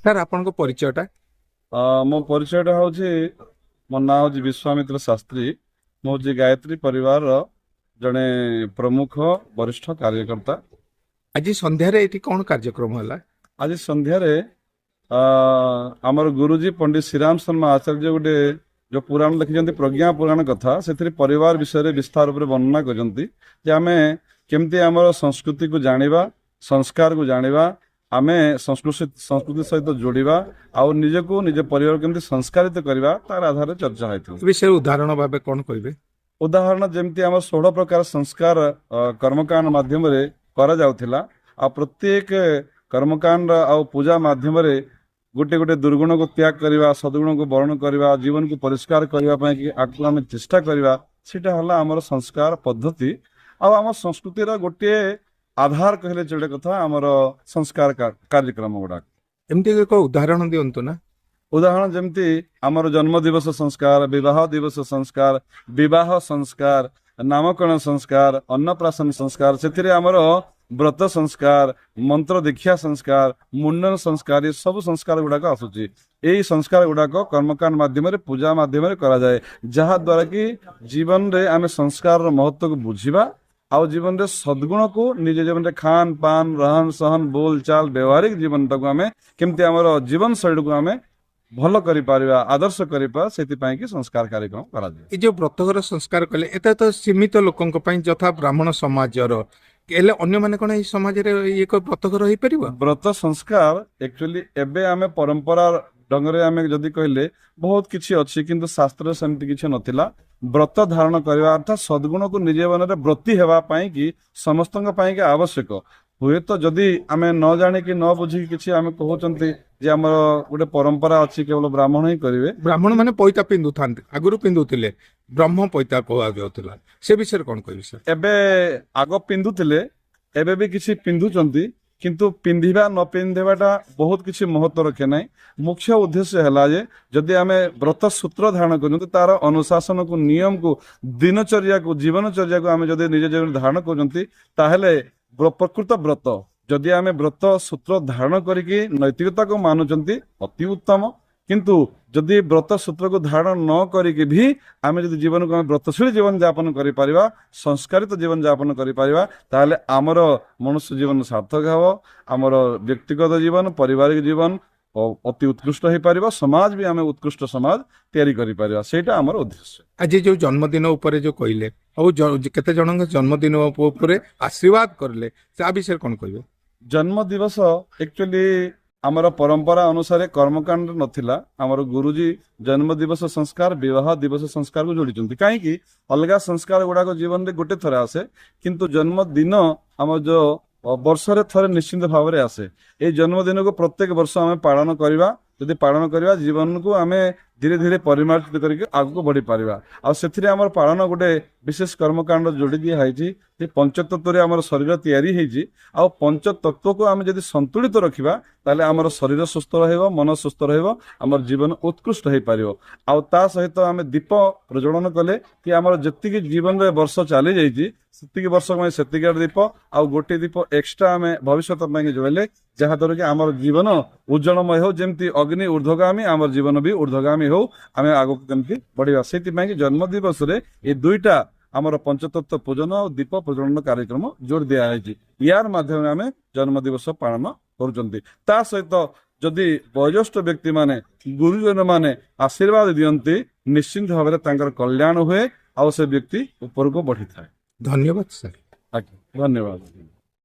Sir ଆପଣଙ୍କ ପରିଚୟଟା? ମୋ ପରିଚୟଟା ହଉଛି, ମୋ ନାଁ ହଉଛି ବିଶ୍ୱାମିତ୍ର ଶାସ୍ତ୍ରୀ। ମୁଁ ହଉଛି ଗାୟତ୍ରୀ ପରିବାରର ଜଣେ ପ୍ରମୁଖ ବରିଷ୍ଠ କାର୍ଯ୍ୟକର୍ତ୍ତା। ଆଜି ସନ୍ଧ୍ୟାରେ ଏଠି କଣ କାର୍ଯ୍ୟକ୍ରମ ହେଲା? ଆଜି ସନ୍ଧ୍ୟାରେ ଆ, ଆମର ଗୁରୁଜୀ ପଣ୍ଡିତ ଶ୍ରୀରାମ ଶର୍ମା ଆଚାର୍ଯ୍ୟ ଗୋଟେ ଯୋଉ ପୁରାଣ ଲେଖିଛନ୍ତି ପ୍ରଜ୍ଞା ପୁରାଣ କଥା, ସେଥିରେ ପରିବାର ବିଷୟରେ ବିସ୍ତାର ଉପରେ ବର୍ଣ୍ଣନା କରିଛନ୍ତି ଯେ ଆମେ କେମିତି ଆମର ସଂସ୍କୃତିକୁ ଜାଣିବା, ସଂସ୍କାରକୁ ଜାଣିବା, ଆମେ ସଂସ୍କୃତି ସହିତ ଯୋଡ଼ିବା ଆଉ ନିଜକୁ ନିଜ ପରିବାର କେମିତି ସଂସ୍କାରିତ କରିବା ତାର ଆଧାରରେ ଚର୍ଚ୍ଚା ହୋଇଥିଲା। ଏ ବିଷୟରେ ଉଦାହରଣ ଭାବେ କଣ କହିବେ? ଉଦାହରଣ ଯେମିତି ଆମର 16 ପ୍ରକାର ସଂସ୍କାର କର୍ମକାଣ୍ଡ ମାଧ୍ୟମରେ କରାଯାଉଥିଲା, ଆଉ ପ୍ରତ୍ୟେକ କର୍ମକାଣ୍ଡ ଆଉ ପୂଜା ମାଧ୍ୟମରେ ଗୋଟେ ଗୋଟେ ଦୁର୍ଗୁଣକୁ ତ୍ୟାଗ କରିବା, ସଦ୍ଗୁଣକୁ ବରଣ କରିବା, ଜୀବନକୁ ପରିଷ୍କାର କରିବା ପାଇଁ କି ଆଗକୁ ଆମେ ଚେଷ୍ଟା କରିବା, ସେଇଟା ହେଲା ଆମର ସଂସ୍କାର ପଦ୍ଧତି। ଆଉ ଆମ ସଂସ୍କୃତିର ଗୋଟିଏ ଆଧାର କହିଲେ ଚଳେ କଥା ଆମର ସଂସ୍କାର କାର୍ଯ୍ୟକ୍ରମ ଗୁଡାକ। ଏମିତି ଏକ ଉଦାହରଣ ଦିଅନ୍ତୁ ନା। ଉଦାହରଣ ଯେମିତି ଆମର ଜନ୍ମ ଦିବସ ସଂସ୍କାର, ବିବାହ ଦିବସ ସଂସ୍କାର, ବିବାହ ସଂସ୍କାର, ନାମକରଣ ସଂସ୍କାର, ଅନ୍ନପ୍ରାଶନ ସଂସ୍କାର, ସେଥିରେ ଆମର ବ୍ରତ ସଂସ୍କାର, ମନ୍ତ୍ର ଦୀକ୍ଷା ସଂସ୍କାର, ମୁଣ୍ଡନ ସଂସ୍କାର, ଏ ସବୁ ସଂସ୍କାର ଗୁଡାକ ଆସୁଛି। ଏଇ ସଂସ୍କାର ଗୁଡାକ କର୍ମକାଣ୍ଡ ମାଧ୍ୟମରେ ପୂଜା ମାଧ୍ୟମରେ କରାଯାଏ, ଯାହା ଦ୍ୱାରା କି ଜୀବନରେ ଆମେ ସଂସ୍କାରର ମହତ୍ଵକୁ ବୁଝିବା ଆଉ ଜୀବନରେ ସଦ୍ଗୁଣକୁ ନିଜ ଜୀବନରେ ଖାନ ପାନ ରହନ ସହନ ବୋଲ ଚାଲ ବ୍ୟବହାରିକ ଜୀବନଟାକୁ ଆମେ କେମିତି ଆମର ଜୀବନ ଶୈଳୀକୁ ଆମେ ଭଲ କରିପାରିବା, ଆଦର୍ଶ କରିପାରିବା, ସେଥିପାଇଁ କି ସଂସ୍କାର କାର୍ଯ୍ୟକ୍ରମ କରାଯାଏ। ଏ ଯୋଉ ବ୍ରତଘର ସଂସ୍କାର କଲେ ଏଟା ତ ସୀମିତ ଲୋକଙ୍କ ପାଇଁ, ଯଥା ବ୍ରାହ୍ମଣ ସମାଜର। ହେଲେ ଅନ୍ୟମାନେ କଣ ଏଇ ସମାଜରେ ଏକ ବ୍ରତଘର ହେଇପାରିବ? ବ୍ରତ ସଂସ୍କାର ଆକ୍ଚୁଆଲି ଏବେ ଆମେ ପରମ୍ପରା ଢଙ୍ଗରେ ଆମେ ଯଦି କହିଲେ ବହୁତ କିଛି ଅଛି, କିନ୍ତୁ ଶାସ୍ତ୍ରରେ ସେମିତି କିଛି ନଥିଲା। ବ୍ରତ ଧାରଣ କରିବା ଅର୍ଥାତ୍ ସଦ୍ଗୁଣକୁ ନିଜ ଜୀବନରେ ବ୍ରତୀ ହେବା ପାଇଁ କି ସମସ୍ତଙ୍କ ପାଇଁକି ଆବଶ୍ୟକ। ହୁଏତ ଯଦି ଆମେ ନ ଜାଣିକି ନ ବୁଝିକି କିଛି ଆମେ କହୁଛନ୍ତି ଯେ ଆମର ଗୋଟେ ପରମ୍ପରା ଅଛି କେବଳ ବ୍ରାହ୍ମଣ ହିଁ କରିବେ। ବ୍ରାହ୍ମଣ ମାନେ ପଇତା ପିନ୍ଧୁଥାନ୍ତି, ଆଗରୁ ପିନ୍ଧୁଥିଲେ, ବ୍ରହ୍ମ ପଇତା କୁହାଯାଉଥିଲା। ସେ ବିଷୟରେ କଣ କହିବି ସାର୍? ଏବେ ଆଗ ପିନ୍ଧୁଥିଲେ, ଏବେ ବି କିଛି ପିନ୍ଧୁଛନ୍ତି, କିନ୍ତୁ ପିନ୍ଧିବା ନ ପିନ୍ଧିବାଟା ବହୁତ କିଛି ମହତ୍ଵ ରଖେ ନାହିଁ। ମୁଖ୍ୟ ଉଦ୍ଦେଶ୍ୟ ହେଲା ଯେ ଯଦି ଆମେ ବ୍ରତ ସୂତ୍ର ଧାରଣ କରୁଛନ୍ତି, ତାର ଅନୁଶାସନକୁ, ନିୟମକୁ, ଦିନଚର୍ଯ୍ୟାକୁ, ଜୀବନଚର୍ଯ୍ୟାକୁ ଆମେ ଯଦି ନିଜ ଜୀବନରେ ଧାରଣ କରୁଛନ୍ତି, ତାହେଲେ ପ୍ରକୃତ ବ୍ରତ। ଯଦି ଆମେ ବ୍ରତ ସୂତ୍ର ଧାରଣ କରିକି ନୈତିକତାକୁ ମାନୁଛନ୍ତି, ଅତି ଉତ୍ତମ। କିନ୍ତୁ ଯଦି ବ୍ରତ ସୂତ୍ରକୁ ଧାରଣ ନ କରିକି ବି ଆମେ ଯଦି ଜୀବନକୁ ଆମେ ବ୍ରତଶୀଳ ଜୀବନ ଯାପନ କରିପାରିବା, ସଂସ୍କାରିତ ଜୀବନ ଯାପନ କରିପାରିବା, ତାହେଲେ ଆମର ମନୁଷ୍ୟ ଜୀବନ ସାର୍ଥକ ହେବ, ଆମର ବ୍ୟକ୍ତିଗତ ଜୀବନ, ପାରିବାରିକ ଜୀବନ ଅତି ଉତ୍କୃଷ୍ଟ ହେଇପାରିବ, ସମାଜ ବି ଆମେ ଉତ୍କୃଷ୍ଟ ସମାଜ ତିଆରି କରିପାରିବା, ସେଇଟା ଆମର ଉଦ୍ଦେଶ୍ୟ। ଆଜି ଯୋଉ ଜନ୍ମଦିନ ଉପରେ ଯୋଉ କହିଲେ, ଆଉ କେତେ ଜଣଙ୍କ ଜନ୍ମଦିନ ଉପରେ ଆଶୀର୍ବାଦ କରିଲେ, ତା ବିଷୟରେ କଣ କହିବେ? ଜନ୍ମ ଦିବସ ଆକ୍ଚୁଆଲି ଆମର ପରମ୍ପରା ଅନୁସାରେ କର୍ମକାଣ୍ଡ ନଥିଲା। ଆମର ଗୁରୁଜୀ ଜନ୍ମ ଦିବସ ସଂସ୍କାର, ବିବାହ ଦିବସ ସଂସ୍କାରକୁ ଯୋଡ଼ିଛନ୍ତି। କାହିଁକି? ଅଲଗା ସଂସ୍କାର ଗୁଡାକ ଜୀବନରେ ଗୋଟେ ଥର ଆସେ, କିନ୍ତୁ ଜନ୍ମଦିନ ଆମର ଯୋଉ ବର୍ଷରେ ଥରେ ନିଶ୍ଚିନ୍ତ ଭାବରେ ଆସେ। ଏଇ ଜନ୍ମଦିନକୁ ପ୍ରତ୍ୟେକ ବର୍ଷ ଆମେ ପାଳନ କରିବା। ଯଦି ପାଳନ କରିବା, ଜୀବନକୁ ଆମେ ଧୀରେ ଧୀରେ ପରିମାର୍ଜିତ କରିକି ଆଗକୁ ବଢି ପାରିବା। ଆଉ ସେଥିରେ ଆମର ପାଳନ ଗୋଟେ ବିଶେଷ କର୍ମକାଣ୍ଡ ଯୋଡି ଦିଆ ହେଇଛି ଯେ ପଞ୍ଚତତ୍ୱରେ ଆମର ଶରୀର ତିଆରି ହେଇଛି। ଆଉ ପଞ୍ଚତତ୍ୱକୁ ଆମେ ଯଦି ସନ୍ତୁଳିତ ରଖିବା, ତାହେଲେ ଆମର ଶରୀର ସୁସ୍ଥ ରହିବ, ମନ ସୁସ୍ଥ ରହିବ, ଆମର ଜୀବନ ଉତ୍କୃଷ୍ଟ ହେଇପାରିବ। ଆଉ ତା ସହିତ ଆମେ ଦୀପ ପ୍ରଜ୍ୱଳନ କଲେ କି ଆମର ଯେତିକି ଜୀବନରେ ବର୍ଷ ଚାଲି ଯାଇଛି, ସେତିକି ବର୍ଷ ପାଇଁ ସେତିକି ଦୀପ ଆଉ ଗୋଟିଏ ଦୀପ ଏକ୍ସଟ୍ରା ଆମେ ଭବିଷ୍ୟତ ପାଇଁ ଜଳେଇଲେ, ଯାହାଦ୍ୱାରା କି ଆମର ଜୀବନ ଉଜ୍ଜଳମୟ ହଉ। ଯେମିତି ଅଗ୍ନି ଊର୍ଦ୍ଧ୍ୱଗାମୀ, ଆମର ଜୀବନ ବି ଊର୍ଦ୍ଧ୍ୱଗାମୀ ହଉ, ଆମେ ଆଗକୁ କେମିତି ବଢିବା। ସେଇଥିପାଇଁ କି ଜନ୍ମ ଦିବସରେ ଏଇ ଦୁଇଟା ଆମର ପଞ୍ଚତତ୍ଵ ପୂଜନ ଆଉ ଦୀପ ପ୍ରଜ୍ୱଳନ କାର୍ଯ୍ୟକ୍ରମ ଜୋର ଦିଆଯାଇଛି। ୟାର ମାଧ୍ୟମରେ ଆମେ ଜନ୍ମ ଦିବସ ପାଳନ କରୁଛନ୍ତି। ତା ସହିତ ଯଦି ବୟୋଜ୍ୟେଷ୍ଠ ବ୍ୟକ୍ତି ମାନେ, ଗୁରୁଜନ ମାନେ ଆଶୀର୍ବାଦ ଦିଅନ୍ତି, ନିଶ୍ଚିନ୍ତ ଭାବରେ ତାଙ୍କର କଲ୍ୟାଣ ହୁଏ ଆଉ ସେ ବ୍ୟକ୍ତି ଉପରକୁ ବଢିଥାଏ। ଧନ୍ୟବାଦ ସାର୍। ଆଜ୍ଞା, ଧନ୍ୟବାଦ।